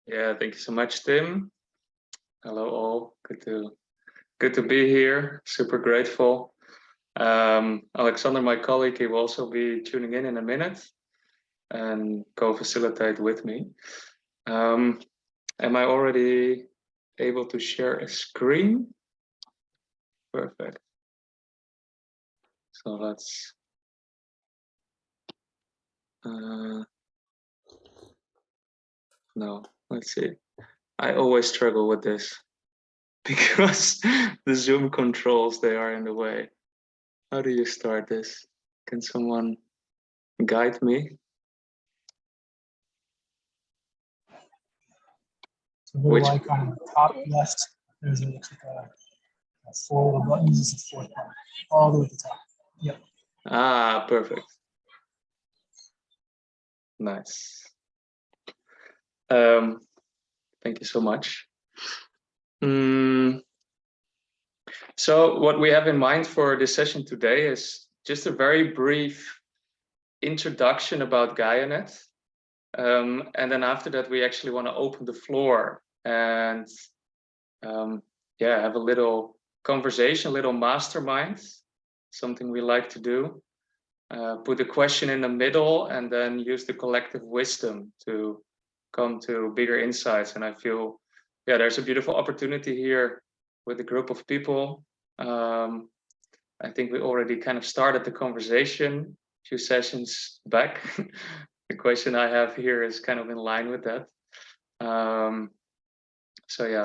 Yeah, thank you so much, Tim. Hello all. Good to be here. Super grateful. Alexander, my colleague, he will also be tuning in a minute and co-facilitate with me. Am I already able to share a screen? Perfect. So let's. No, let's see. I always struggle with this because the Zoom controls, they are in the way. How do you start this? Can someone guide me? So the little icon on the top left, there's a four little buttons. It's the fourth one, all the way at the top. Yep. Ah, perfect. Nice. Thank you so much. So what we have in mind for this session today is just a very brief introduction about 𝐂𝐤𝐦𝐻. And then after that, we actually want to open the floor and yeah, have a little conversation, a little mastermind, something we like to do. Put a question in the middle and then use the collective wisdom to come to bigger insights. And I feel, yeah, there's a beautiful opportunity here with a group of people. I think we already kind of started the conversation a few sessions back. The question I have here is kind of in line with that. So yeah,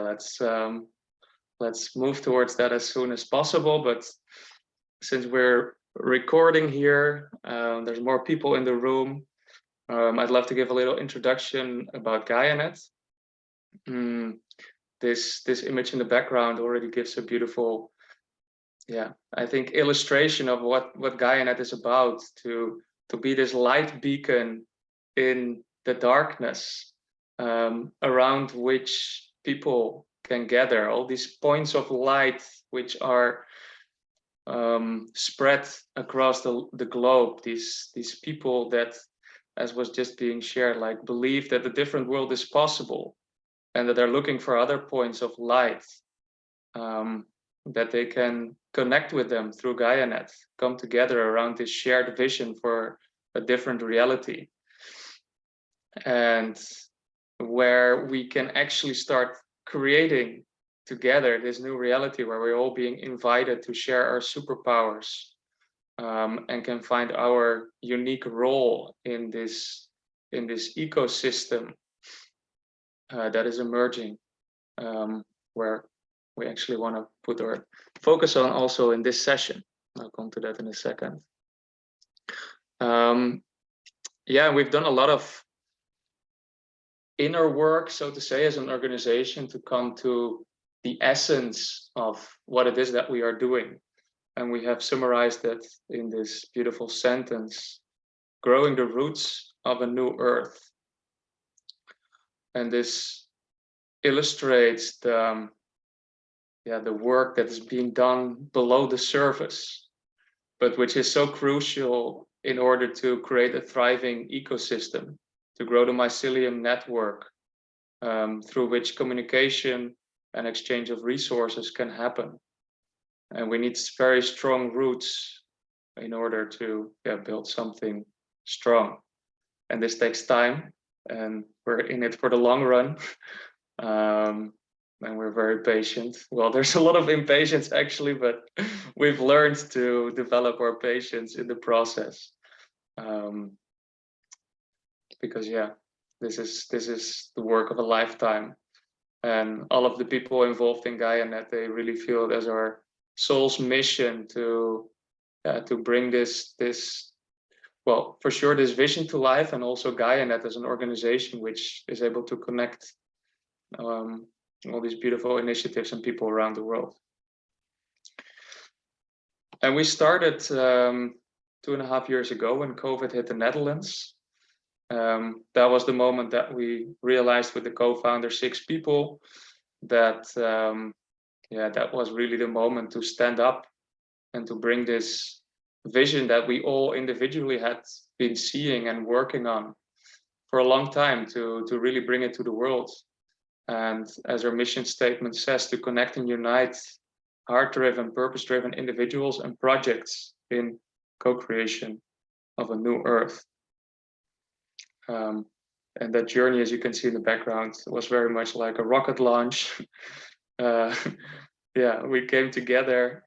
let's move towards that as soon as possible. But since we're recording here, there's more people in the room. I'd love to give a little introduction about 𝐂𝐤𝐦𝐻. This image in the background already gives a beautiful, yeah, I think illustration of what 𝐂𝐤𝐻 is about, to be this light beacon in the darkness, around which people can gather, all these points of light which are spread across the globe, these people that, as was just being shared, like believe that a different world is possible and that they're looking for other points of light, that they can connect with them through 𝐂𝐤𝐻, come together around this shared vision for a different reality, and where we can actually start creating together this new reality where we're all being invited to share our superpowers, and can find our unique role in this ecosystem that is emerging, where we actually want to put our focus on also in this session. I'll come to that in a second. Yeah, we've done a lot of inner work, so to say, as an organization to come to the essence of what it is that we are doing. And we have summarized that in this beautiful sentence: growing the roots of a new earth. And this illustrates the work that is being done below the surface, but which is so crucial in order to create a thriving ecosystem, to grow the mycelium network, through which communication and exchange of resources can happen. And we need very strong roots in order to build something strong. And this takes time, and we're in it for the long run. And we're very patient. Well, there's a lot of impatience actually, but we've learned to develop our patience in the process. Because yeah, this is the work of a lifetime. And all of the people involved in 𝐂𝐤𝐻, they really feel it as our soul's mission to bring this, well, for sure, this vision to life, and also 𝐂𝐤𝐻 as an organization which is able to connect all these beautiful initiatives and people around the world. And we started 2.5 years ago when COVID hit the Netherlands. That was the moment that we realized with the co-founders, 6 people, that that was really the moment to stand up and to bring this vision that we all individually had been seeing and working on for a long time, to really bring it to the world And as our mission statement says, to connect and unite heart-driven, purpose-driven individuals and projects in co-creation of a new Earth. And that journey, as you can see in the background, was very much like a rocket launch. Yeah, we came together,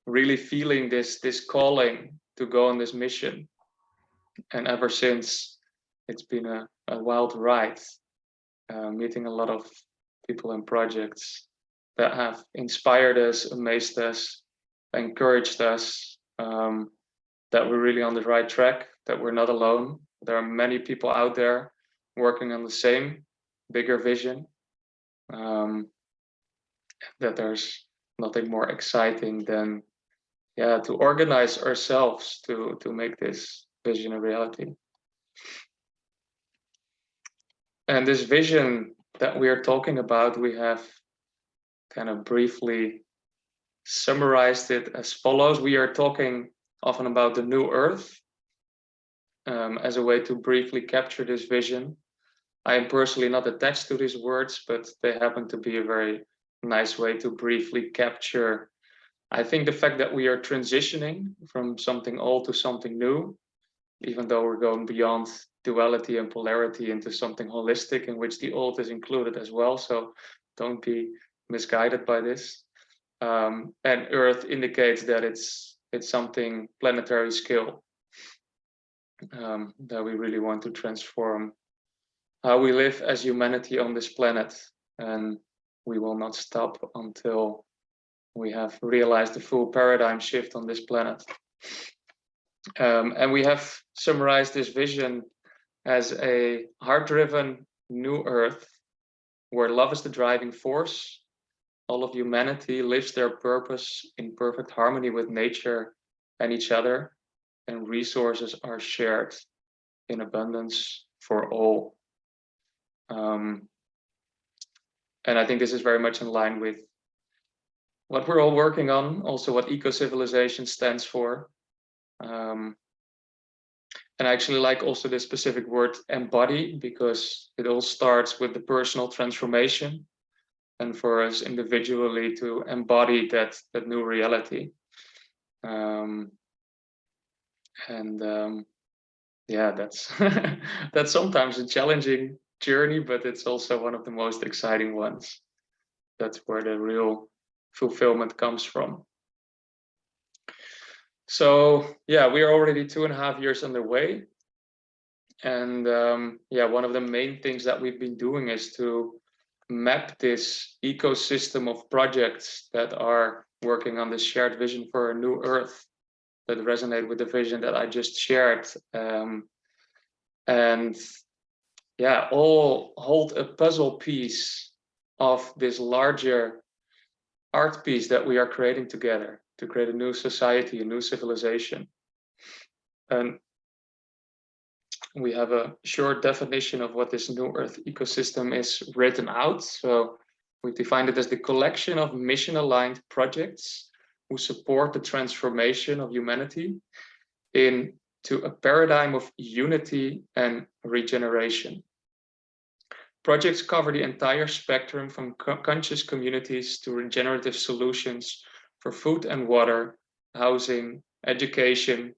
really feeling this calling to go on this mission. And ever since, it's been a wild ride, meeting a lot of people and projects that have inspired us, amazed us, encouraged us, that we're really on the right track, that we're not alone. There are many people out there working on the same bigger vision, that there's nothing more exciting than, yeah, to organize ourselves to make this vision a reality. And this vision that we are talking about, we have kind of briefly summarized it as follows. We are talking often about the new Earth as a way to briefly capture this vision. I am personally not attached to these words, but they happen to be a very nice way to briefly capture, I think, the fact that we are transitioning from something old to something new, even though we're going beyond duality and polarity into something holistic in which the old is included as well. So don't be misguided by this. And Earth indicates that it's something planetary scale, that we really want to transform how we live as humanity on this planet. And we will not stop until we have realized the full paradigm shift on this planet. And we have summarized this vision as a heart-driven new Earth, where love is the driving force. All of humanity lives their purpose in perfect harmony with nature and each other, and resources are shared in abundance for all. And I think this is very much in line with what we're all working on, also what Ecocivilisation stands for. And I actually like also the specific word embody, because it all starts with the personal transformation, and for us individually to embody that new reality. Yeah, that's that's sometimes a challenging journey, but it's also one of the most exciting ones. That's where the real fulfillment comes from. So yeah, we are already 2.5 years underway. And yeah, one of the main things that we've been doing is to map this ecosystem of projects that are working on this shared vision for a new Earth, that resonate with the vision that I just shared. And yeah, all hold a puzzle piece of this larger art piece that we are creating together to create a new society, a new civilization. And we have a short definition of what this new Earth ecosystem is written out. So we defined it as the collection of mission-aligned projects who support the transformation of humanity into a paradigm of unity and regeneration. Projects cover the entire spectrum, from conscious communities to regenerative solutions for food and water, housing, education,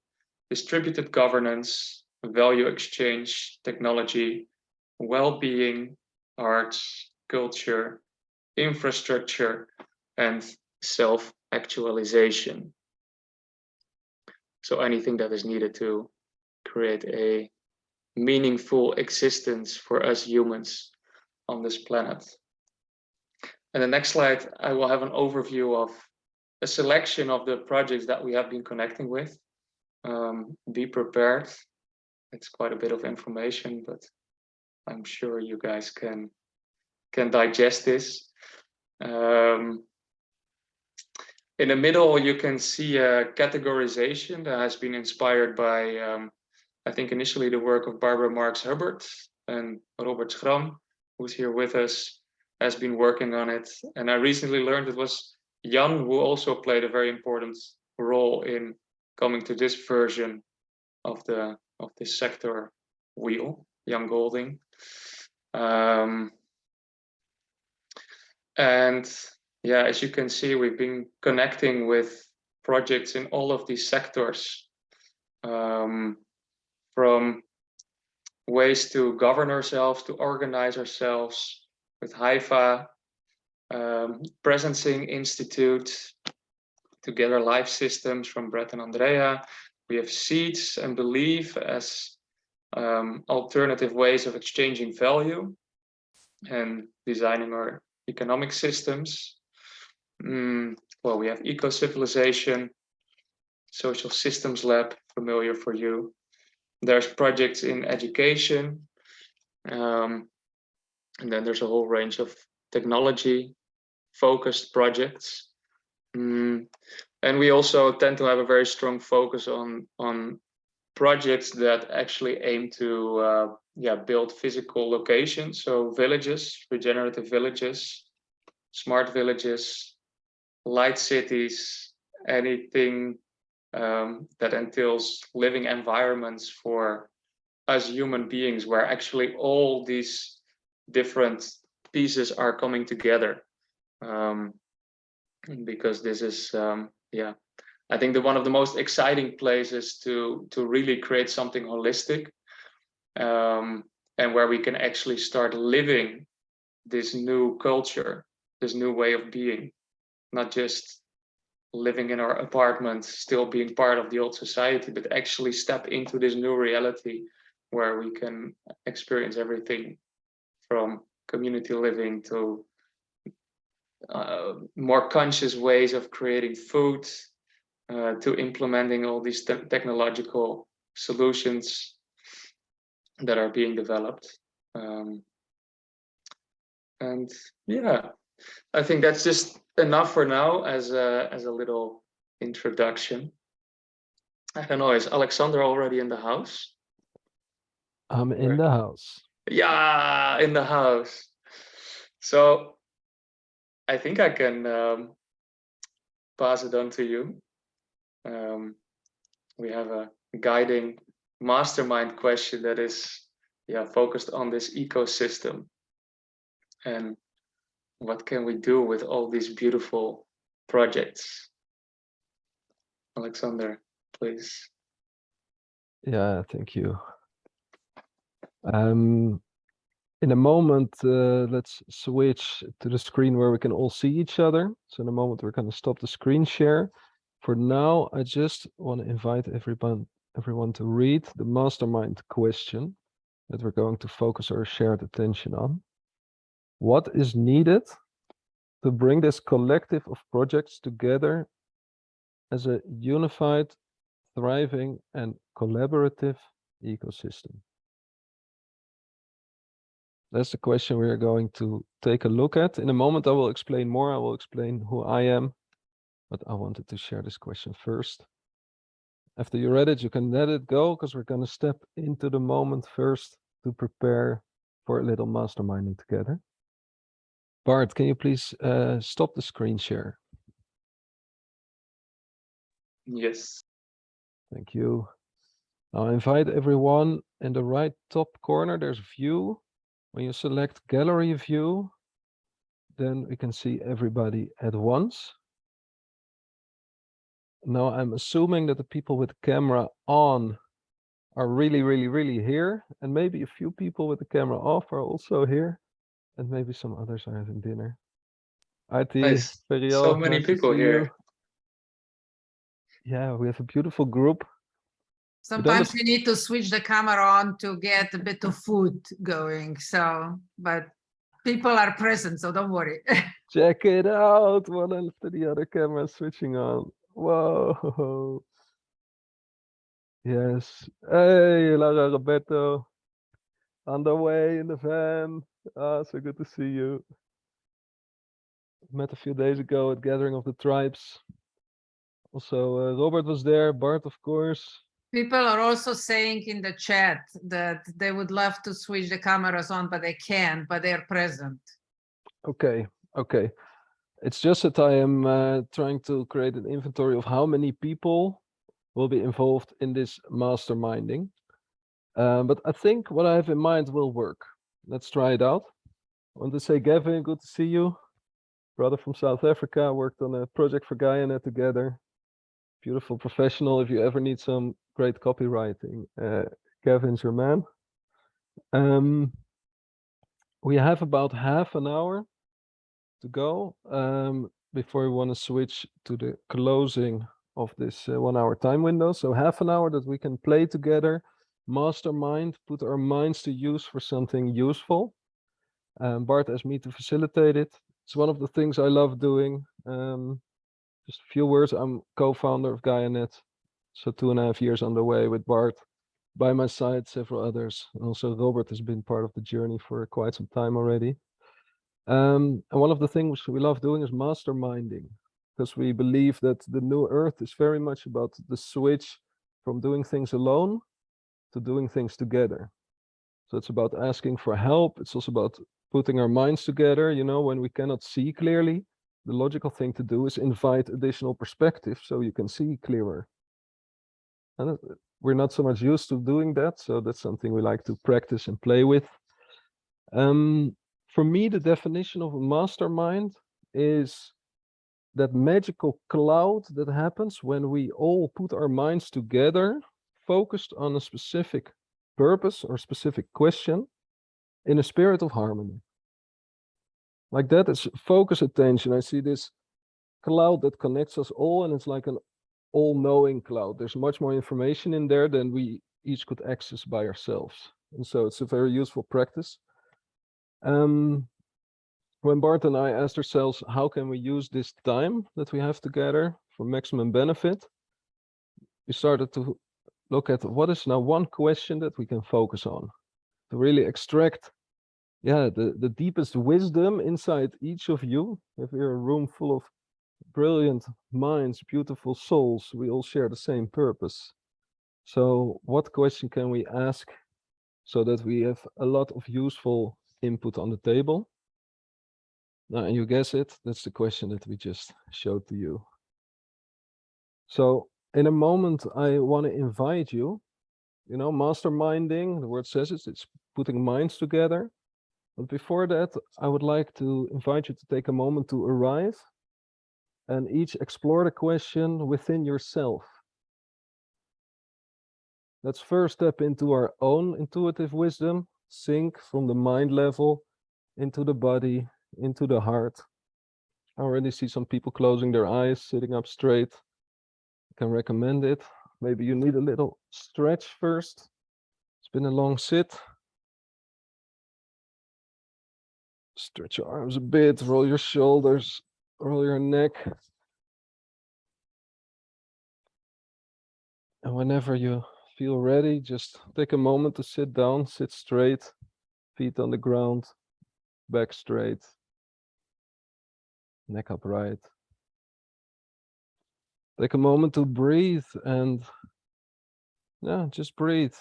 distributed governance, value exchange, technology, well-being, arts, culture, infrastructure, and self-actualization. So anything that is needed to create a meaningful existence for us humans on this planet. And the next slide, I will have an overview of a selection of the projects that we have been connecting with. Be prepared. It's quite a bit of information, but I'm sure you guys can digest this. In the middle, you can see a categorization that has been inspired by, I think, initially the work of Barbara Marx Hubbard, and Robert Schram, who's here with us, has been working on it. And I recently learned it was Jan who also played a very important role in coming to this version of this sector wheel, Jan Golding. And yeah, as you can see, we've been connecting with projects in all of these sectors, from ways to govern ourselves, to organize ourselves, with HIFA, Presencing Institute, Together Life Systems from Brett and Andrea. We have 𝐂𝐧𝐧 and belief as alternative ways of exchanging value and designing our economic systems. Well, we have Ecocivilisation, Social Systems Lab, familiar for you. There's projects in education, and then there's a whole range of technology focused projects. And we also tend to have a very strong focus on projects that actually aim to build physical locations, so villages, regenerative villages, smart villages, light cities, anything that entails living environments for us human beings, where actually all these different pieces are coming together. Because this is, I think one of the most exciting places to really create something holistic, and where we can actually start living this new culture, this new way of being, not just living in our apartment, still being part of the old society, but actually step into this new reality where we can experience everything from community living to more conscious ways of creating food, to implementing all these technological solutions that are being developed. And yeah, I think that's just enough for now as a little introduction. I don't know, is Alexander already in the house? I'm in the house. Yeah, in the house. So I think I can pass it on to you. We have a guiding mastermind question that is focused on this ecosystem, and what can we do with all these beautiful projects? Alexander, please. Yeah, thank you. In a moment, let's switch to the screen where we can all see each other. So in a moment, we're going to stop the screen share. For now, I just want to invite everyone to read the mastermind question that we're going to focus our shared attention on. What is needed to bring this collective of projects together as a unified, thriving, and collaborative ecosystem? That's the question we are going to take a look at. In a moment, I will explain more. I will explain who I am, but I wanted to share this question first. After you read it, you can let it go, because we're going to step into the moment first to prepare for a little masterminding together. Bart, can you please stop the screen share? Yes. Thank you. Now I invite everyone in the right top corner. There's a view. When you select gallery view, then we can see everybody at once. Now I'm assuming that the people with the camera on are really here, and maybe a few people with the camera off are also here, and maybe some others are having dinner. IT, Nice. Periel, So many nice to people see here. you. Yeah, we have a beautiful group. Sometimes you need to switch the camera on to get a bit of food going. So, but people are present, so don't worry. Check it out, one after the other camera switching on. Whoa. Yes. Hey, Lara, Roberto. On the way in the van. Ah, so good to see you. Met a few days ago at Gathering of the Tribes. Also, Robert was there, Bart, of course. People are also saying in the chat that they would love to switch the cameras on, but they can't, but they're present. Okay, okay. It's just that I am trying to create an inventory of how many people will be involved in this masterminding. But I think what I have in mind will work. let's try it out. I want to say, Gavin, good to see you. Brother from South Africa, worked on a project for 𝐂𝐤𝐦𝐬 together. Beautiful professional. If you ever need some great copywriting, Gavin's your man. We have about half an hour to go before we want to switch to the closing of this 1 hour time window. So half an hour that we can play together, mastermind, put our minds to use for something useful. Bart asked me to facilitate it. It's one of the things I love doing. Just a few words, I'm co-founder of 𝐂𝐤𝐦𝐬, so 2.5 years on the way with Bart. By my side, several others. Also, Robert has been part of the journey for quite some time already. And one of the things we love doing is masterminding, because we believe that the new earth is very much about the switch from doing things alone to doing things together. So it's about asking for help. It's also about putting our minds together. You know, when we cannot see clearly, the logical thing to do is invite additional perspective so you can see clearer. And we're not so much used to doing that, so that's something we like to practice and play with. For me, the definition of a mastermind is that magical cloud that happens when we all put our minds together, focused on a specific purpose or specific question in a spirit of harmony. Like that, it's focus attention. I see this cloud that connects us all, and it's like an all-knowing cloud. There's much more information in there than we each could access by ourselves. And so it's a very useful practice. When Bart and I asked ourselves, how can we use this time that we have together for maximum benefit? We started to look at what is now one question that we can focus on to really extract the deepest wisdom inside each of you. If we're a room full of brilliant minds, beautiful souls, we all share the same purpose. So what question can we ask so that we have a lot of useful input on the table? Now, and you guess it, that's the question that we just showed to you. So in a moment, I want to invite you, you know, masterminding, the word says it, it's putting minds together. But before that, I would like to invite you to take a moment to arrive and each explore the question within yourself. Let's first step into our own intuitive wisdom, sink from the mind level into the body, into the heart. I already see some people closing their eyes, sitting up straight. I can recommend it. Maybe you need a little stretch first. It's been a long sit. Stretch your arms a bit, roll your shoulders, roll your neck. And whenever you feel ready, just take a moment to sit down, sit straight, feet on the ground, back straight, neck upright. Take a moment to breathe and just breathe.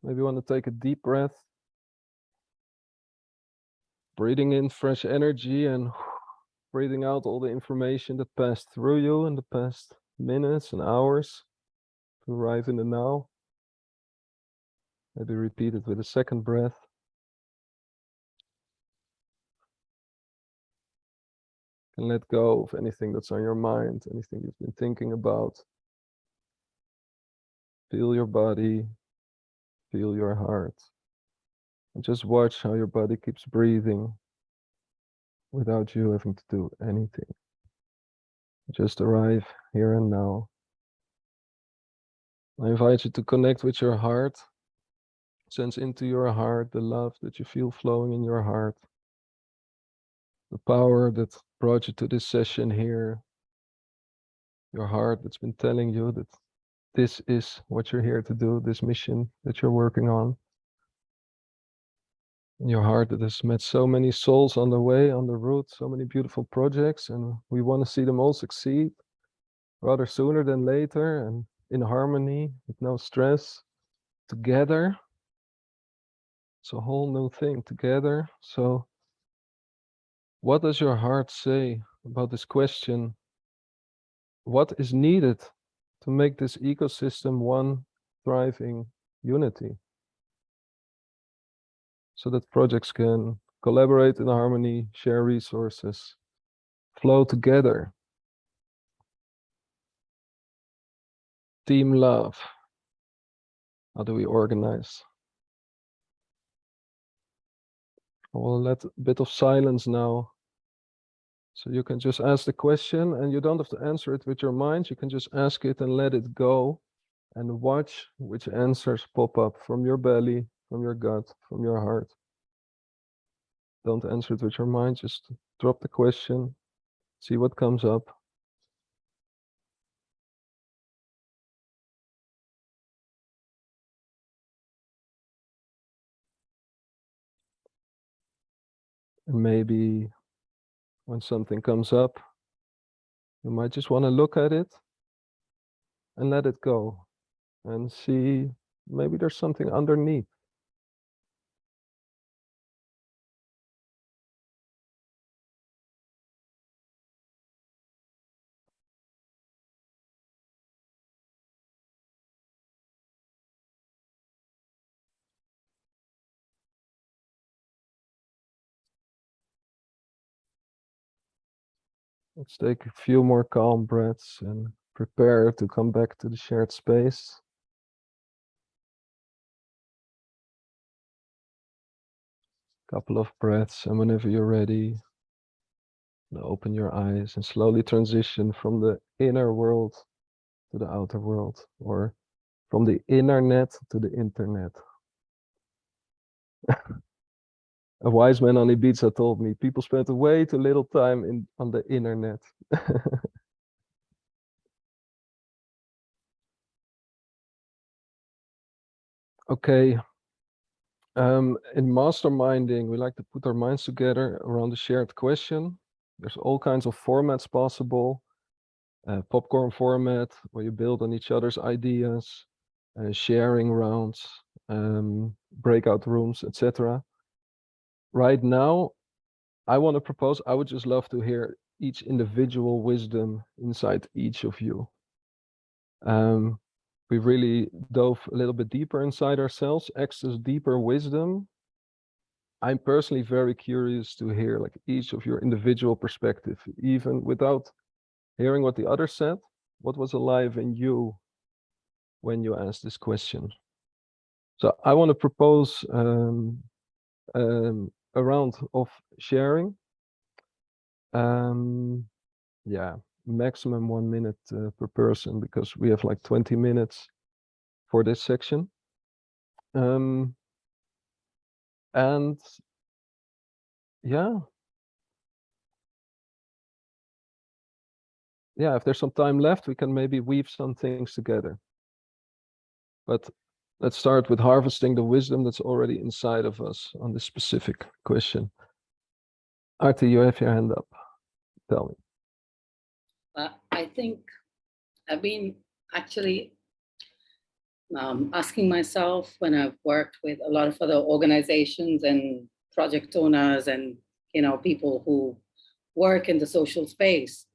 Maybe you want to take a deep breath. Breathing in fresh energy and breathing out all the information that passed through you in the past minutes and hours to arrive in the now. Maybe repeat it with a second breath. And let go of anything that's on your mind, anything you've been thinking about. Feel your body, feel your heart. And just watch how your body keeps breathing without you having to do anything. Just arrive here and now. I invite you to connect with your heart. Sense into your heart the love that you feel flowing in your heart. The power that brought you to this session here. Your heart that's been telling you that this is what you're here to do, this mission that you're working on. And your heart that has met so many souls on the way, on the route, so many beautiful projects, and we want to see them all succeed rather sooner than later and in harmony, with no stress, together. It's a whole new thing, together. So what does your heart say about this question? What is needed to make this ecosystem one thriving unity, so that projects can collaborate in harmony, share resources, flow together. Team love. How do we organize? I will let a bit of silence now. So you can just ask the question, and you don't have to answer it with your mind. You can just ask it and let it go, and watch which answers pop up from your belly, from your gut, from your heart. Don't answer it with your mind, just drop the question, see what comes up. And maybe when something comes up, you might just want to look at it and let it go and see maybe there's something underneath. Let's take a few more calm breaths and prepare to come back to the shared space. Couple of breaths, and whenever you're ready, open your eyes and slowly transition from the inner world to the outer world, or from the internet to the internet. A wise man on Ibiza told me people spend way too little time on the internet. Okay. In masterminding, we like to put our minds together around a shared question. There's all kinds of formats possible. Popcorn format, where you build on each other's ideas, sharing rounds, breakout rooms, etc. Right now, I want to propose, I would just love to hear each individual wisdom inside each of you. We really dove a little bit deeper inside ourselves, access deeper wisdom. I'm personally very curious to hear like each of your individual perspective, even without hearing what the other said. What was alive in you when you asked this question? So I want to propose a round of sharing. Yeah, maximum 1 minute per person, because we have like 20 minutes for this section. And yeah, if there's some time left, we can maybe weave some things together. But let's start with harvesting the wisdom that's already inside of us on this specific question. Artie, you have your hand up. Tell me. I think I've been actually asking myself, when I've worked with a lot of other organizations and project owners and people who work in the social space,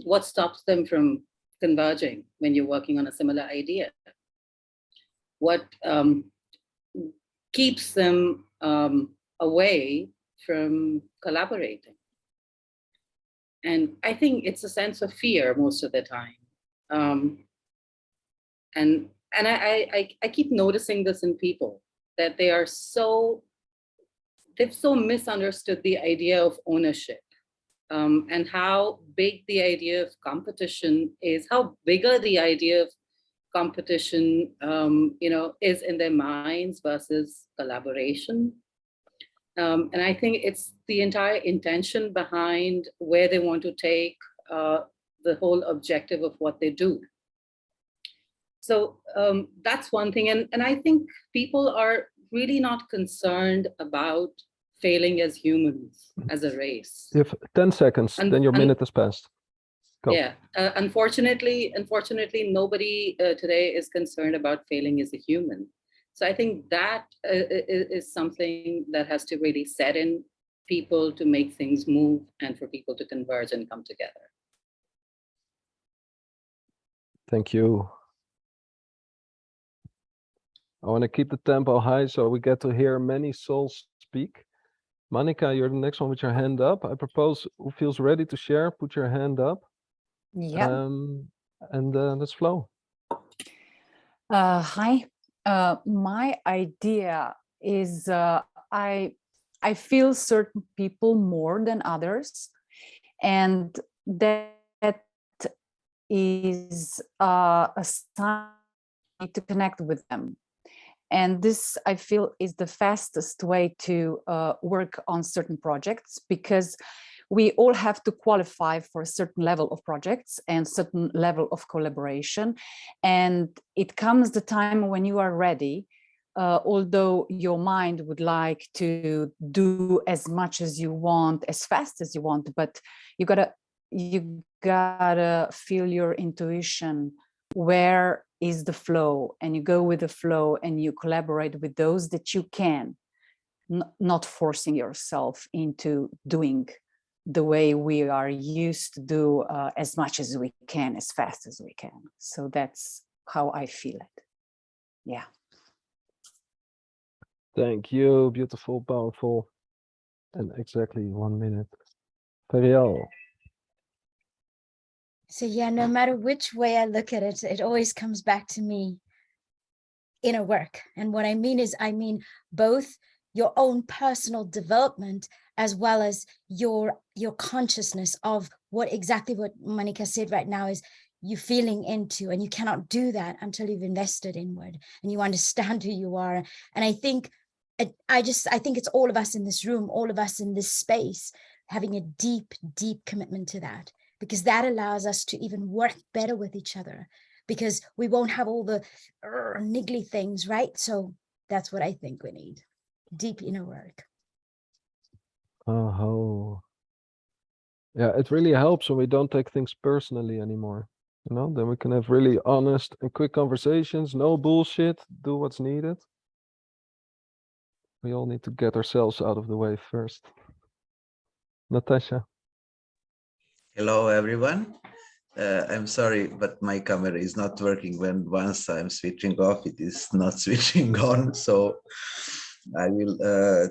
what stops them from converging when you're working on a similar idea? What keeps them away from collaborating? And I think it's a sense of fear most of the time. And I keep noticing this in people, that they've so misunderstood the idea of ownership, and how big the idea of competition is, how bigger the idea of competition is in their minds versus collaboration. And I think it's the entire intention behind where they want to take the whole objective of what they do. So that's one thing. And I think people are really not concerned about failing as humans, as a race. You have 10 seconds, then your minute has passed. Go. Yeah, unfortunately, nobody today is concerned about failing as a human. So I think that is something that has to really set in people to make things move and for people to converge and come together. Thank you. I want to keep the tempo high so we get to hear many souls speak. Monica, you're the next one with your hand up. I propose who feels ready to share, put your hand up. Yeah. And let's flow. Hi. My idea is I feel certain people more than others, and that is a sign to connect with them. And this, I feel, is the fastest way to work on certain projects, because we all have to qualify for a certain level of projects and certain level of collaboration. And it comes the time when you are ready, although your mind would like to do as much as you want, as fast as you want, but you gotta feel your intuition. Where is the flow? And you go with the flow and you collaborate with those that you can, not forcing yourself into doing the way we are used to do, as much as we can, as fast as we can. So that's how I feel it. Yeah. Thank you. Beautiful, powerful. And exactly 1 minute. Periel. So yeah, no matter which way I look at it, it always comes back to me inner work. And what I mean is, I mean both your own personal development as well as your consciousness of what exactly what Monica said right now is you feeling into, and you cannot do that until you've invested inward and you understand who you are. And I think I think it's all of us in this room, all of us in this space, having a deep, deep commitment to that, because that allows us to even work better with each other, because we won't have all the niggly things, right? So that's what I think we need. Deep inner work. Oh, yeah, it really helps when we don't take things personally anymore. You know, then we can have really honest and quick conversations, no bullshit, do what's needed. We all need to get ourselves out of the way first. Natasha. Hello, everyone. I'm sorry, but my camera is not working. Once I'm switching off, it is not switching on. So I will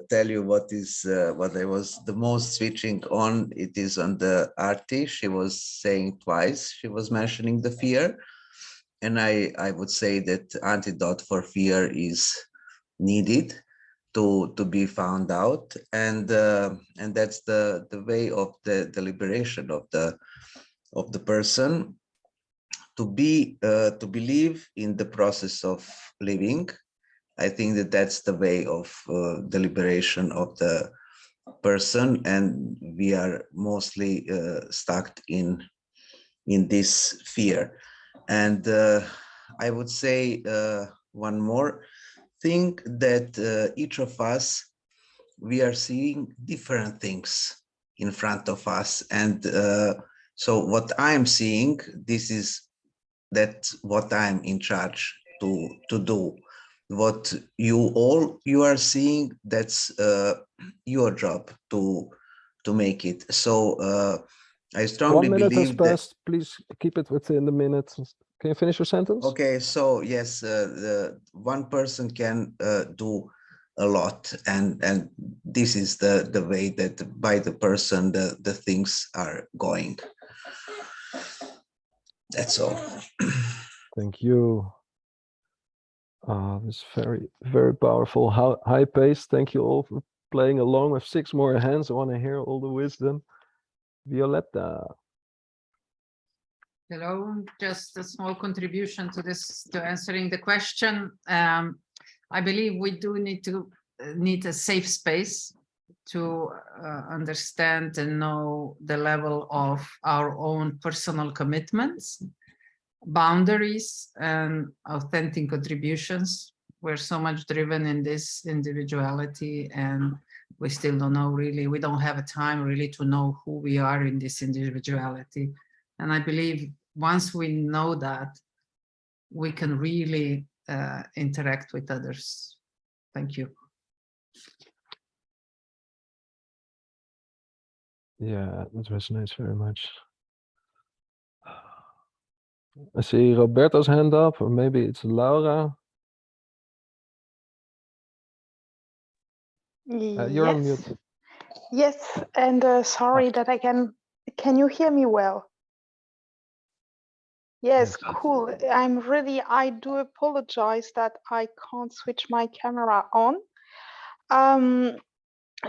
tell you what I was the most switching on. It is on the Arti. She was saying twice. She was mentioning the fear, and I would say that antidote for fear is needed to be found out, and that's the way of the liberation of the person to believe in the process of living. I think that that's the way of the liberation of the person, and we are mostly stuck in this fear. And I would say one more thing, that each of us, we are seeing different things in front of us, and so what I'm seeing, that's what I'm in charge to do. What you are seeing, that's your job to make it. So I strongly 1 minute has believe that. passed. Please keep it within the minute. Can you finish your sentence? Okay, so yes, one person can do a lot, and this is the way that by the person the things are going. That's all. Thank you. This is very, very powerful. High pace. Thank you all for playing along with 6 more hands. I want to hear all the wisdom. Violetta. Hello, just a small contribution to this, to answering the question. I believe we do need a safe space to understand and know the level of our own personal commitments, boundaries, and authentic contributions. We're so much driven in this individuality, and we still don't know really, we don't have a time really to know who we are in this individuality. And I believe once we know that, we can really interact with others. Thank you. Yeah, that resonates very much. I see Roberto's hand up, or maybe it's Laura. You're on mute. Yes, and sorry that can you hear me well? Yes, cool. I do apologize that I can't switch my camera on.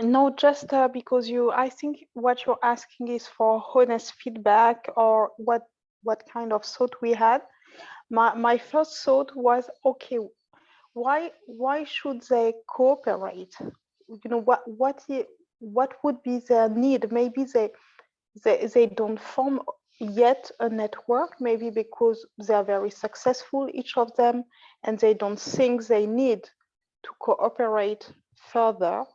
No, just because I think what you're asking is for honest feedback or what kind of thought we had. My first thought was, okay, why should they cooperate? You know, what would be their need? Maybe they don't form yet a network, maybe because they're very successful, each of them, and they don't think they need to cooperate further.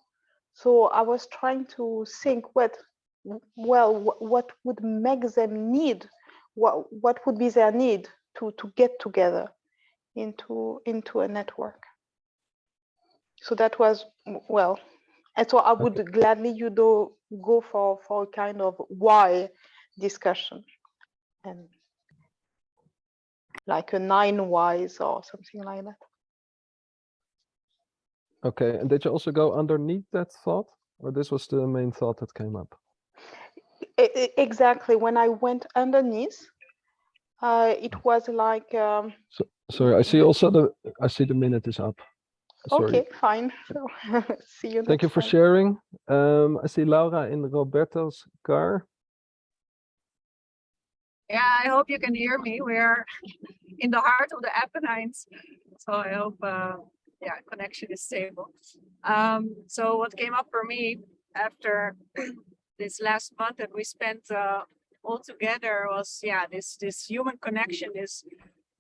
So I was trying to think what would make them need, what would be their need to get together into a network. So that was, well, and so I would gladly, go for a kind of why discussion, and like a 9 whys or something like that. Okay, and did you also go underneath that thought, or this was the main thought that came up? Exactly. When I went underneath, it was like. Sorry, I see also I see the minute is up. Sorry. Okay, fine. So, see you. Thank you for sharing. I see Laura in Roberto's car. Yeah, I hope you can hear me. We're in the heart of the Apennines, so I hope, yeah, connection is stable. So what came up for me after this last month that we spent all together was, yeah, this human connection, this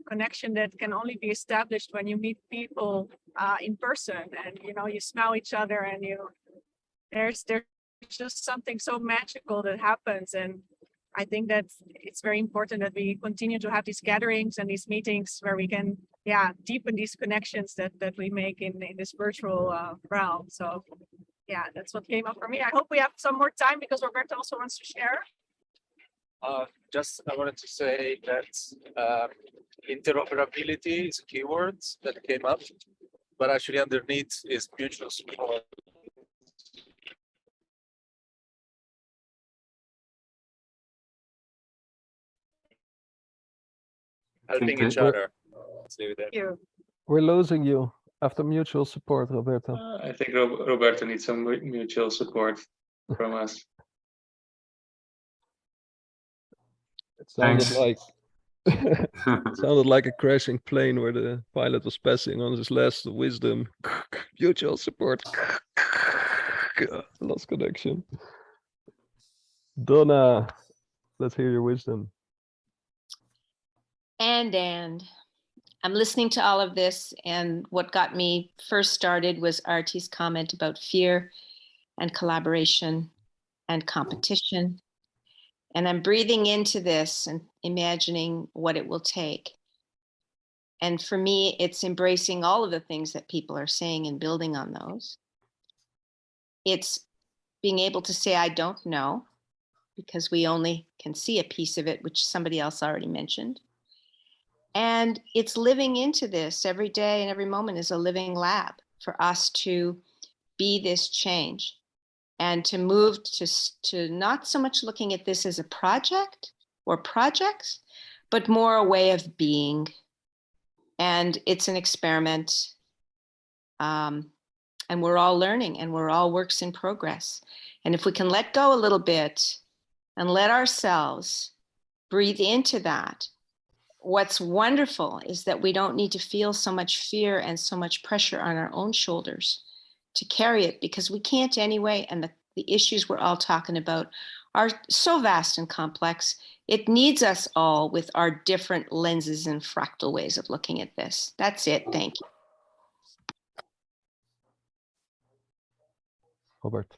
connection that can only be established when you meet people in person, and you smell each other, and there's just something so magical that happens. And I think that it's very important that we continue to have these gatherings and these meetings where we can, yeah, deepen these connections that we make in this virtual realm. So yeah, that's what came up for me. I hope we have some more time because Roberto also wants to share. Just I wanted to say that interoperability is a keyword that came up, but actually underneath is mutual support. Helping each other. Let's leave it there. We're losing you after mutual support, Roberto. I think Roberto needs some mutual support from us. It sounded like it sounded like a crashing plane where the pilot was passing on his last wisdom. Mutual support. Lost connection. Donna, let's hear your wisdom. And I'm listening to all of this, and what got me first started was Artie's comment about fear and collaboration and competition. And I'm breathing into this and imagining what it will take. And for me, it's embracing all of the things that people are saying and building on those. It's being able to say, I don't know, because we only can see a piece of it, which somebody else already mentioned. And it's living into this every day, and every moment is a living lab for us to be this change. And to move to not so much looking at this as a project or projects, but more a way of being. And it's an experiment. And we're all learning, and we're all works in progress. And if we can let go a little bit and let ourselves breathe into that, what's wonderful is that we don't need to feel so much fear and so much pressure on our own shoulders to carry it, because we can't anyway. And the issues we're all talking about are so vast and complex. It needs us all with our different lenses and fractal ways of looking at this. That's it. Thank you. Robert.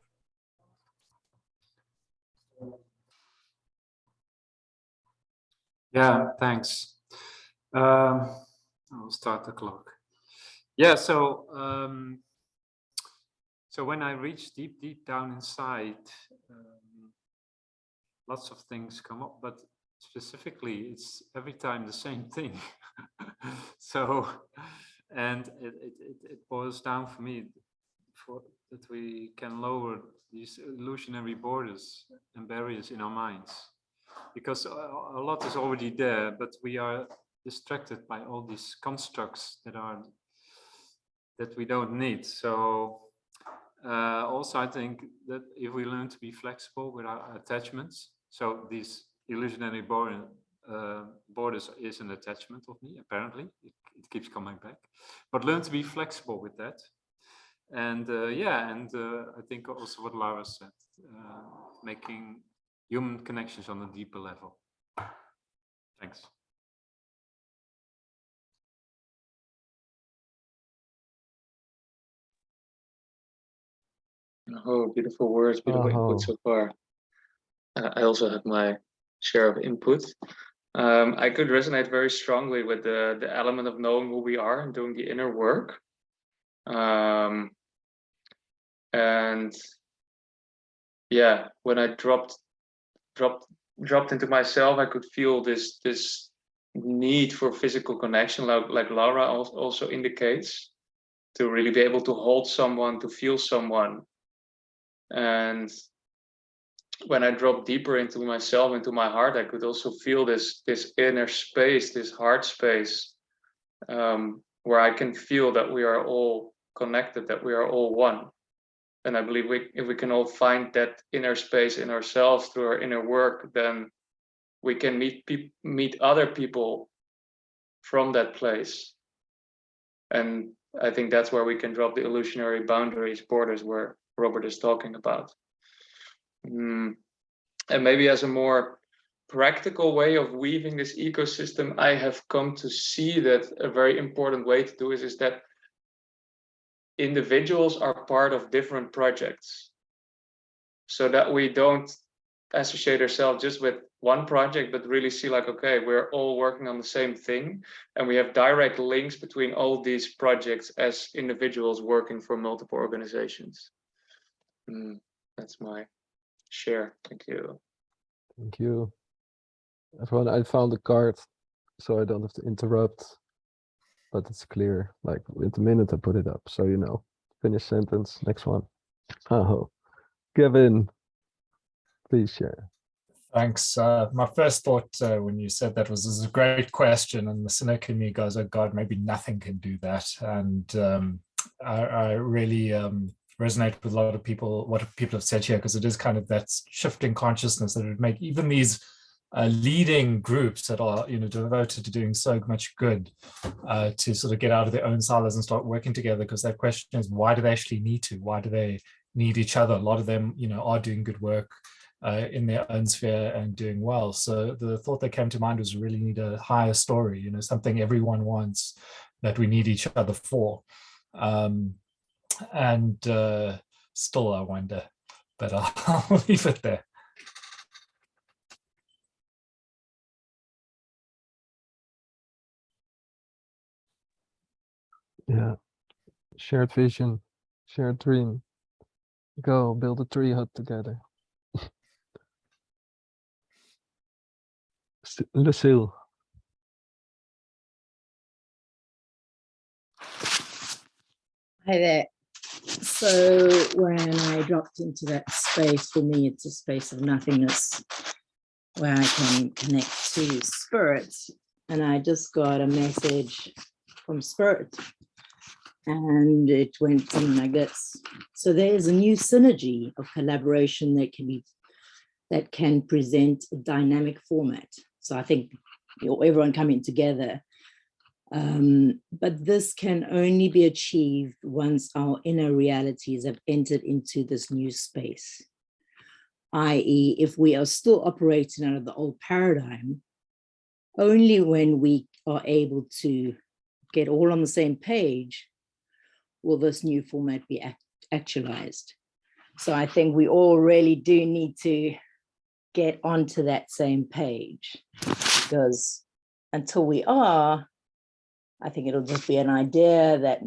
Yeah, thanks. I'll start the clock. Yeah, so when I reach deep down inside, lots of things come up, but specifically, it's every time the same thing. So, and it boils down for me that we can lower these illusionary borders and barriers in our minds, because a lot is already there, but we are distracted by all these constructs that we don't need. So also I think that if we learn to be flexible with our attachments, so these illusionary borders is an attachment of me, apparently, it keeps coming back, but learn to be flexible with that. And I think also what Laura said, making human connections on a deeper level. Thanks. Oh, beautiful words, beautiful input so far. I also have my share of input. I could resonate very strongly with the element of knowing who we are and doing the inner work. And yeah, when I dropped into myself, I could feel this need for physical connection, like Laura also indicates, to really be able to hold someone, to feel someone. And when I dropped deeper into myself, into my heart, I could also feel this inner space, this heart space, where I can feel that we are all connected, that we are all one. And I believe if we can all find that inner space in ourselves through our inner work, then we can meet other people from that place. And I think that's where we can drop the illusionary boundaries, borders, where Robert is talking about. And maybe as a more practical way of weaving this ecosystem, I have come to see that a very important way to do it is that individuals are part of different projects, so that we don't associate ourselves just with one project, but really see like, okay, we're all working on the same thing, and we have direct links between all these projects as individuals working for multiple organizations. That's my share. Thank you. Thank you. Everyone, I found the card, so I don't have to interrupt, but it's clear, like with the minute I put it up, so you know. Finish sentence, next one. Oh, Kevin, please share. Thanks. My first thought when you said that was, this is a great question, and the cynic in me goes, oh God, maybe nothing can do that. And I really resonate with a lot of people, what people have said here, because it is kind of that shifting consciousness that would make even these leading groups that are, you know, devoted to doing so much good to sort of get out of their own silos and start working together. Because that question is, why do they actually need to? Why do they need each other? A lot of them, you know, are doing good work in their own sphere and doing well. So the thought that came to mind was, really need a higher story, you know, something everyone wants, that we need each other for. Still I wonder, but I'll leave it there. Yeah, shared vision, shared dream. Go build a tree hut together. Lucille. Hi there. So when I dropped into that space, for me, it's a space of nothingness where I can connect to spirit. And I just got a message from spirit, and it went something like this. So there's a new synergy of collaboration that can present a dynamic format. So I think, you know, everyone coming together. But this can only be achieved once our inner realities have entered into this new space. I.e., if we are still operating under the old paradigm, only when we are able to get all on the same page will this new format be actualized. So I think we all really do need to get onto that same page, because until we are, I think it'll just be an idea that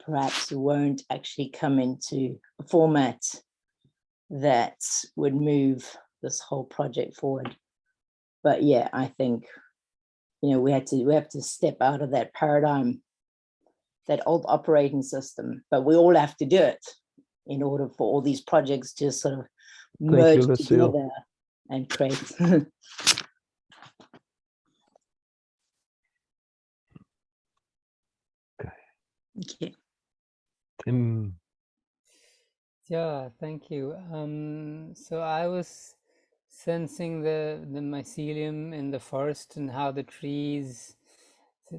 perhaps won't actually come into a format that would move this whole project forward. But yeah, I think, you know, we have to step out of that paradigm, that old operating system, but we all have to do it in order for all these projects to sort of merge together and create. Okay. Tim. Yeah, thank you. So I was sensing the mycelium in the forest and how the trees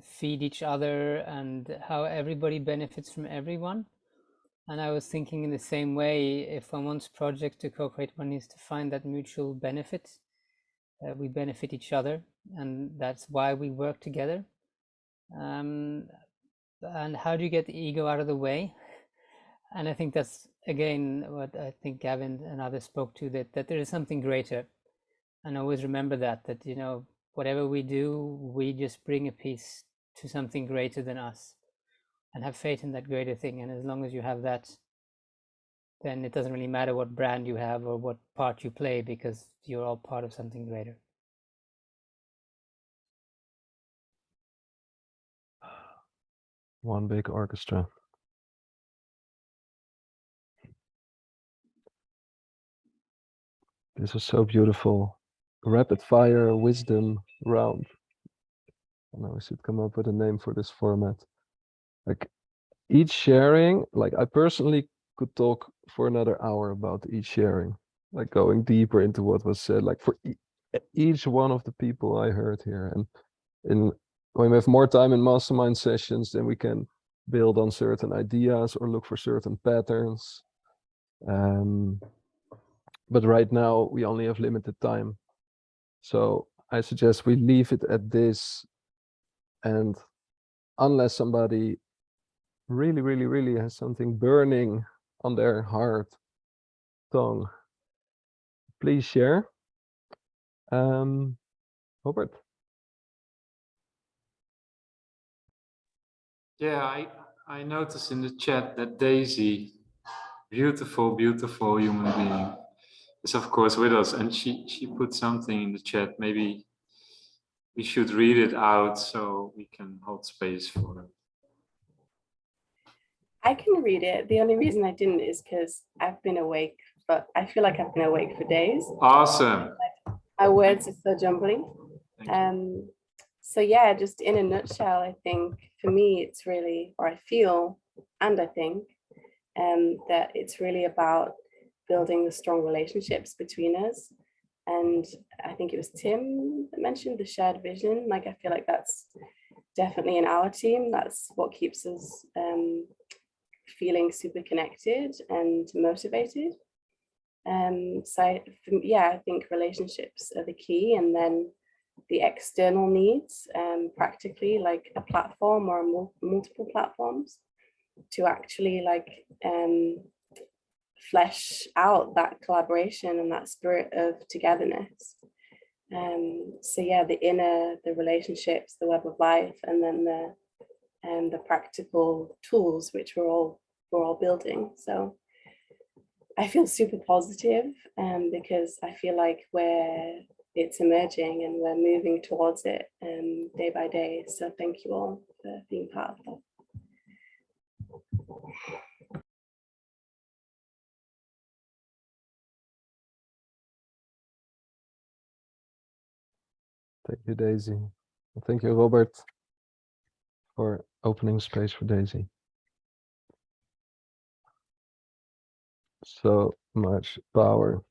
feed each other and how everybody benefits from everyone. And I was thinking in the same way, if one wants projects to co-create, one needs to find that mutual benefit. We benefit each other, and that's why we work together. And how do you get the ego out of the way? And I think that's, again, what I think Gavin and others spoke to, that there is something greater. And always remember that, you know, whatever we do, we just bring a piece to something greater than us, and have faith in that greater thing. And as long as you have that, then it doesn't really matter what brand you have or what part you play, because you're all part of something greater. One big orchestra. This was so beautiful. Rapid fire wisdom round. I know we should come up with a name for this format. Like each sharing, like I personally could talk for another hour about each sharing, like going deeper into what was said, like for each one of the people I heard here. And when we have more time in mastermind sessions, then we can build on certain ideas or look for certain patterns. But right now we only have limited time. So I suggest we leave it at this. And unless somebody really has something burning on their heart, tongue, please share. Robert. Yeah, I noticed in the chat that Daisy, beautiful human being, is of course with us, and she put something in the chat. Maybe we should read it out so we can hold space for it. I can read it. The only reason I didn't is because I've been awake, but I feel like I've been awake for days. Awesome. My words are so jumbling. So yeah, just in a nutshell, I think for me, it's really, or I feel, and I think that it's really about building the strong relationships between us. And I think it was Tim that mentioned the shared vision. Like, I feel like that's definitely in our team. That's what keeps us feeling super connected and motivated. So I think relationships are the key, and then the external needs, practically like a platform or multiple platforms to actually like flesh out that collaboration and that spirit of togetherness. So yeah, the inner, the relationships, the web of life, and then the practical tools which we're all building. So I feel super positive because I feel like it's emerging and we're moving towards it day by day. So thank you all for being part of that. Thank you, Daisy. And thank you, Robert, for opening space for Daisy. So much power.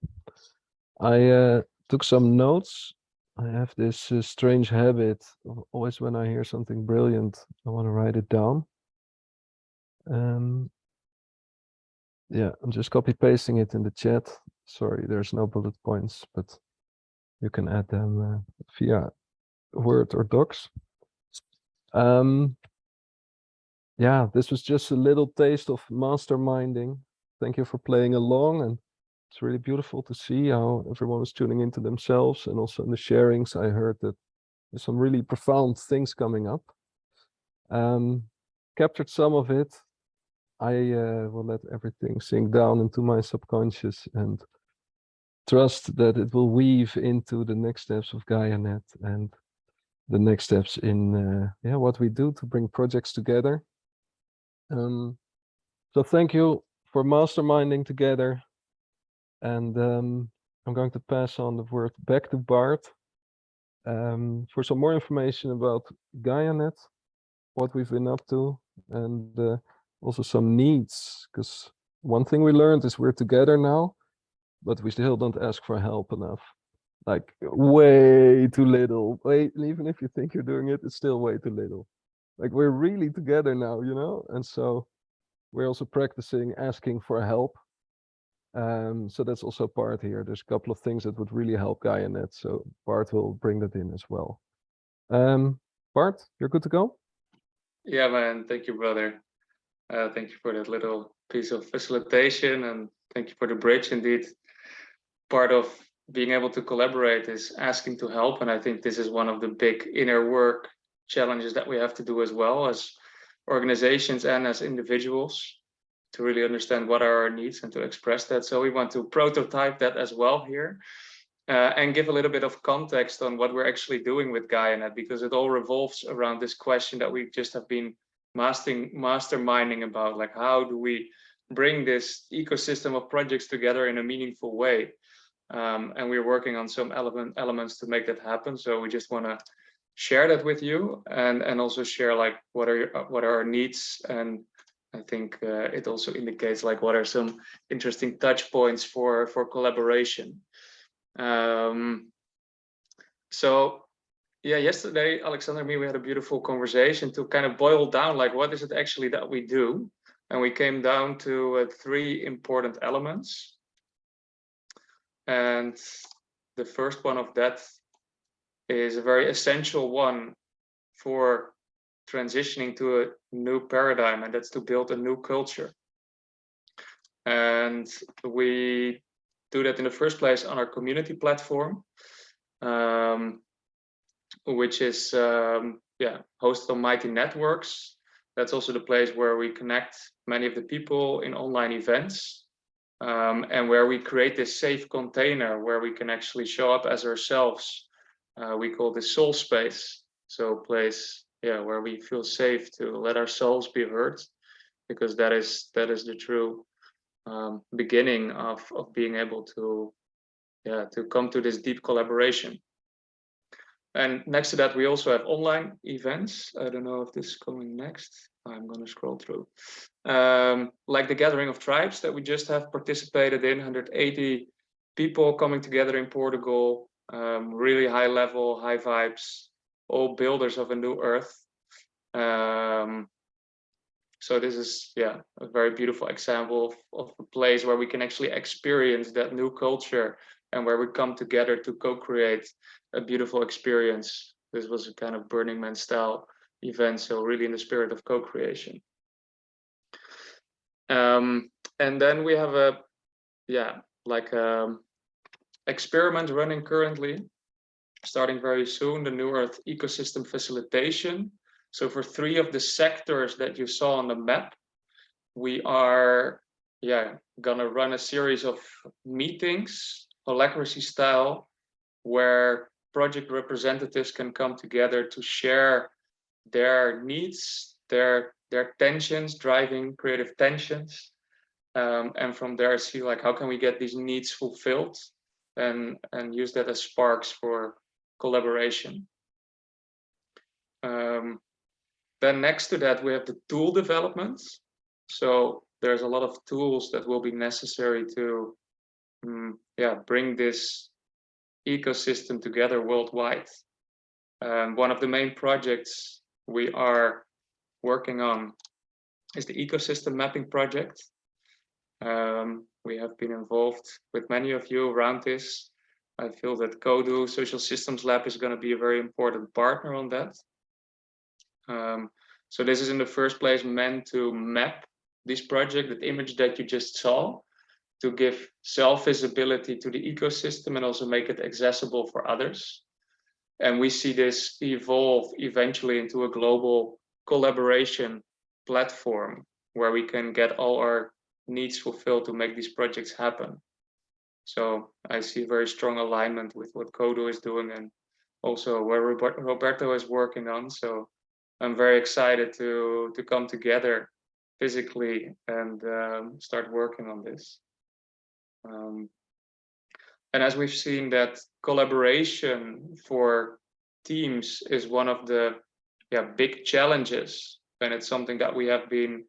I took some notes. I have this strange habit of always when I hear something brilliant, I want to write it down. Yeah, I'm just copy pasting it in the chat. Sorry, there's no bullet points, but you can add them via Word or Docs. Yeah, this was just a little taste of masterminding. Thank you for playing along, and it's really beautiful to see how everyone was tuning into themselves, and also in the sharings I heard that there's some really profound things coming up. Captured some of it. I will let everything sink down into my subconscious and trust that it will weave into the next steps of GaiaNet and the next steps in what we do to bring projects together. So thank you for masterminding together, and I'm going to pass on the word back to Bart for some more information about GaiaNet, what we've been up to, and also some needs, because one thing we learned is we're together now, but we still don't ask for help enough. Like way too little. Wait, even if you think you're doing it, it's still way too little. Like we're really together now, you know? And so we're also practicing asking for help. So that's also part here. There's a couple of things that would really help GaiaNet. So Bart will bring that in as well. Bart, you're good to go? Yeah, man. Thank you, brother. Thank you for that little piece of facilitation, and thank you for the bridge. Indeed, part of being able to collaborate is asking to help, and I think this is one of the big inner work challenges that we have to do as well as organizations and as individuals, to really understand what are our needs and to express that. So we want to prototype that as well here, and give a little bit of context on what we're actually doing with GaiaNet, because it all revolves around this question that we just have been masterminding about, like how do we bring this ecosystem of projects together in a meaningful way. And we're working on some elements to make that happen. So we just want to share that with you, and also share like what are our needs, and I think it also indicates like what are some interesting touch points for collaboration. So yeah, yesterday Alexander and me, we had a beautiful conversation to kind of boil down like what is it actually that we do, and we came down to 3 important elements. And the first one of that is a very essential one for transitioning to a new paradigm, and that's to build a new culture. And we do that in the first place on our community platform, which is hosted on Mighty Networks. That's also the place where we connect many of the people in online events. And where we create this safe container where we can actually show up as ourselves. We call this soul space. So a place, where we feel safe to let ourselves be heard, because that is the true beginning of being able to come to this deep collaboration. And next to that, we also have online events. I don't know if this is coming next. I'm going to scroll through. Like the Gathering of Tribes that we just have participated in, 180 people coming together in Portugal, really high level, high vibes, all builders of a new earth. So this is, a very beautiful example of a place where we can actually experience that new culture and where we come together to co-create a beautiful experience. This was a kind of Burning Man style event, so really in the spirit of co-creation. And then we have a experiment running currently, starting very soon, the New Earth Ecosystem Facilitation. So for 3 of the sectors that you saw on the map, we are gonna run a series of meetings, holacracy style, where project representatives can come together to share their needs, their tensions, driving creative tensions, and from there see like how can we get these needs fulfilled, and use that as sparks for collaboration. Then next to that, we have the tool developments. So there's a lot of tools that will be necessary to bring this ecosystem together worldwide. One of the main projects we are working on is the ecosystem mapping project. We have been involved with many of you around this. I feel that 𝐂𝐨𝐽 Social Systems Lab is going to be a very important partner on that. So this is in the first place meant to map this project, that image that you just saw, to give self-visibility to the ecosystem and also make it accessible for others. And we see this evolve eventually into a global collaboration platform where we can get all our needs fulfilled to make these projects happen. So I see very strong alignment with what 𝐂𝐨𝐲 is doing and also where Roberto is working on. So I'm very excited to come together physically and start working on this. And as we've seen, that collaboration for teams is one of the big challenges, and it's something that we have been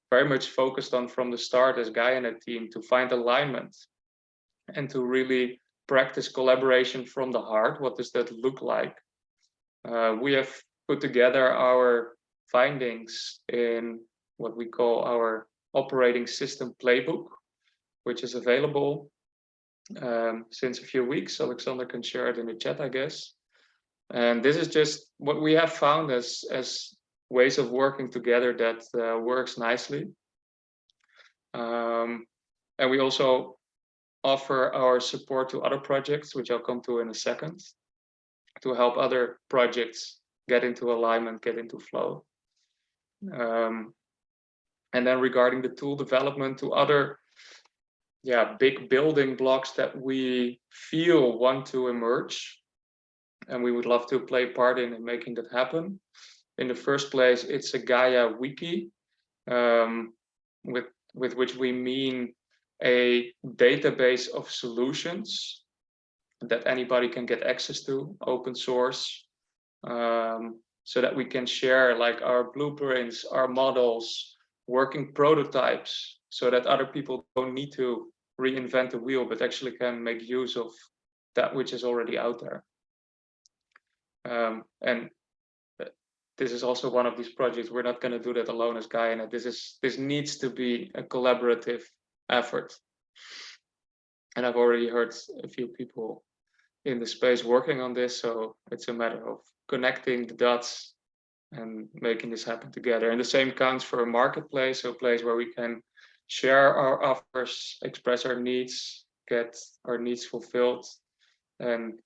very much focused on from the start as 𝐂𝐤𝐻𝑆 team, to find alignment and to really practice collaboration from the heart. What does that look like? We have put together our findings in what we call our operating system playbook, which is available since a few weeks. Alexander can share it in the chat, I guess. And this is just what we have found as ways of working together that works nicely. And we also offer our support to other projects, which I'll come to in a second, to help other projects get into alignment, get into flow. And then regarding the tool development, to other big building blocks that we feel want to emerge, and we would love to play a part in making that happen. In the first place, it's a Gaia wiki, with which we mean a database of solutions that anybody can get access to, open source, so that we can share like our blueprints, our models, working prototypes, so that other people don't need to reinvent the wheel, but actually can make use of that which is already out there. And this is also one of these projects. We're not going to do that alone as 𝐂𝐤𝐻. This needs to be a collaborative effort. And I've already heard a few people in the space working on this, so it's a matter of connecting the dots and making this happen together. And the same counts for a marketplace, so a place where we can share our offers, express our needs, get our needs fulfilled, and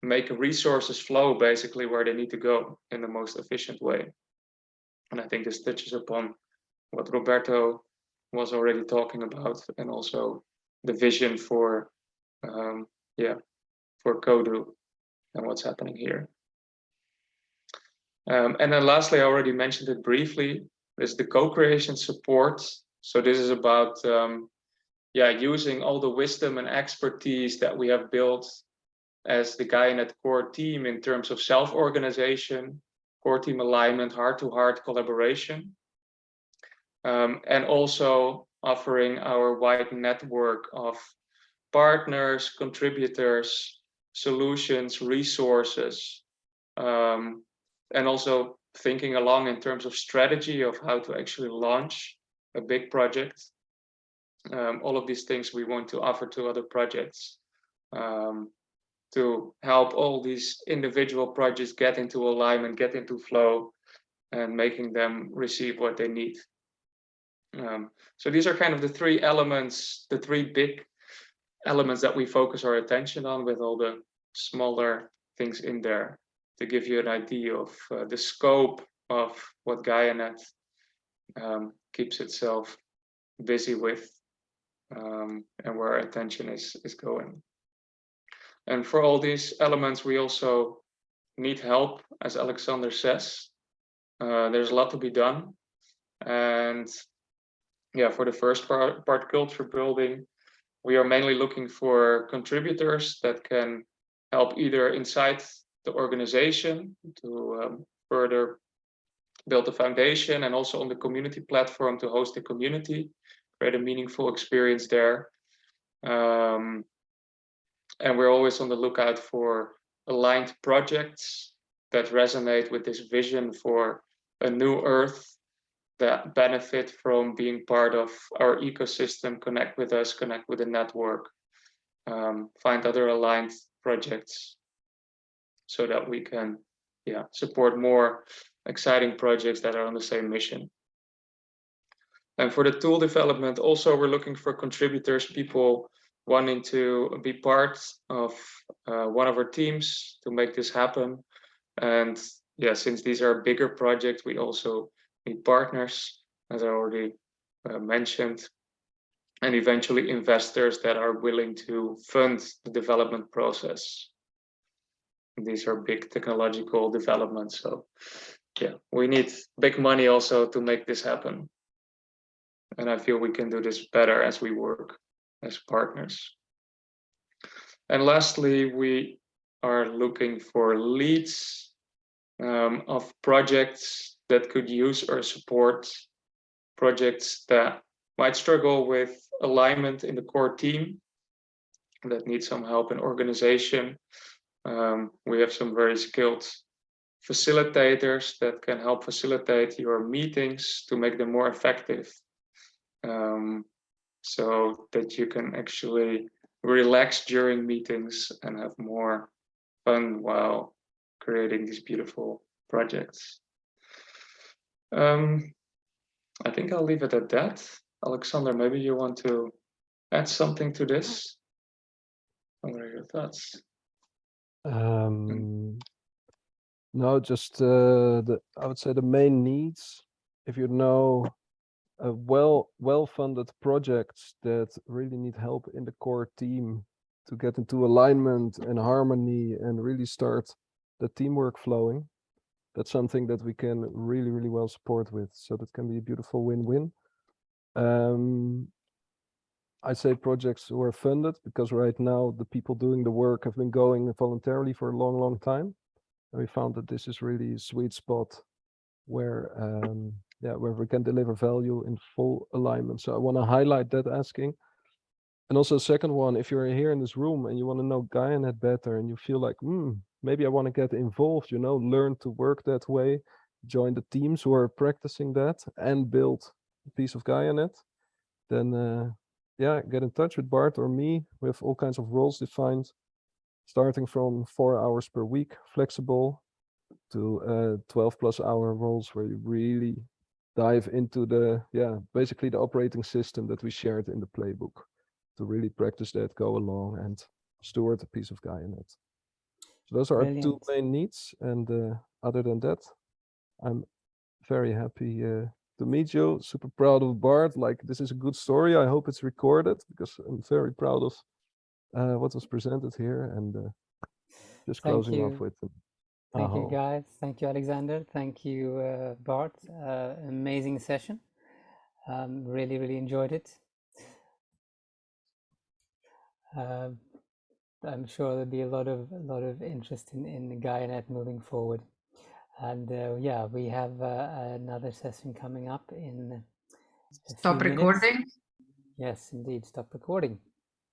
make resources flow basically where they need to go in the most efficient way. And I think this touches upon what Roberto was already talking about, and also the vision for 𝐂𝐨𝐲 and what's happening here. And then lastly, I already mentioned it briefly, is the co-creation support. So this is about using all the wisdom and expertise that we have built as the 𝐂𝐤𝐻 core team in terms of self-organization, core team alignment, heart-to-heart collaboration, and also offering our wide network of partners, contributors, solutions, resources, and also thinking along in terms of strategy of how to actually launch a big project. All of these things we want to offer to other projects, to help all these individual projects get into alignment, get into flow, and making them receive what they need. So these are kind of the three elements, the three big elements that we focus our attention on, with all the smaller things in there, to give you an idea of the scope of what 𝐂𝐤𝐻 keeps itself busy with, and where our attention is going. And for all these elements, we also need help, as Alexander says. There's a lot to be done. And for the first part, culture building, we are mainly looking for contributors that can help either inside the organization to further build the foundation, and also on the community platform to host the community, create a meaningful experience there. And we're always on the lookout for aligned projects that resonate with this vision for a new Earth, that benefit from being part of our ecosystem, connect with us, connect with the network, find other aligned projects so that we can support more exciting projects that are on the same mission. And for the tool development, also we're looking for contributors, people wanting to be part of one of our teams to make this happen. And since these are bigger projects, we also need partners, as I already mentioned. and eventually investors that are willing to fund the development process. These are big technological developments, so yeah, we need big money also to make this happen. And I feel we can do this better as we work as partners. And lastly, we are looking for leads of projects that could use or support projects that might struggle with alignment in the core team, that need some help in organization. We have some very skilled facilitators that can help facilitate your meetings to make them more effective, so that you can actually relax during meetings and have more fun while creating these beautiful projects. I think I'll leave it at that. Alexander, maybe you want to add something to this? What are your thoughts? No, just I would say the main needs. If you know well-funded projects that really need help in the core team to get into alignment and harmony and really start the teamwork flowing, that's something that we can really, really well support with. So that can be a beautiful win-win. I say projects who are funded because right now the people doing the work have been going voluntarily for a long, long time. And we found that this is really a sweet spot where where we can deliver value in full alignment. So I want to highlight that asking. And also second one, if you're here in this room and you want to know GaiaNet better and you feel like, maybe I want to get involved, learn to work that way, join the teams who are practicing that and build a piece of GaiaNet, then get in touch with Bart or me. We have all kinds of roles defined, starting from 4 hours per week, flexible, to 12+ hour roles where you really dive into the, basically the operating system that we shared in the playbook to really practice that, go along and steward a piece of GaiaNet. So those are our two main needs. And other than that, I'm very happy to meet you. Super proud of Bart. Like, this is a good story. I hope it's recorded because I'm very proud of what was presented here. And just closing off with Thank you, guys. Thank you, Alexander. Thank you, Bart. Amazing session. Really, really enjoyed it. I'm sure there'll be a lot of interest in GaiaNet moving forward. And we have another session coming up in a Stop few recording. minutes. Yes, indeed. Stop recording.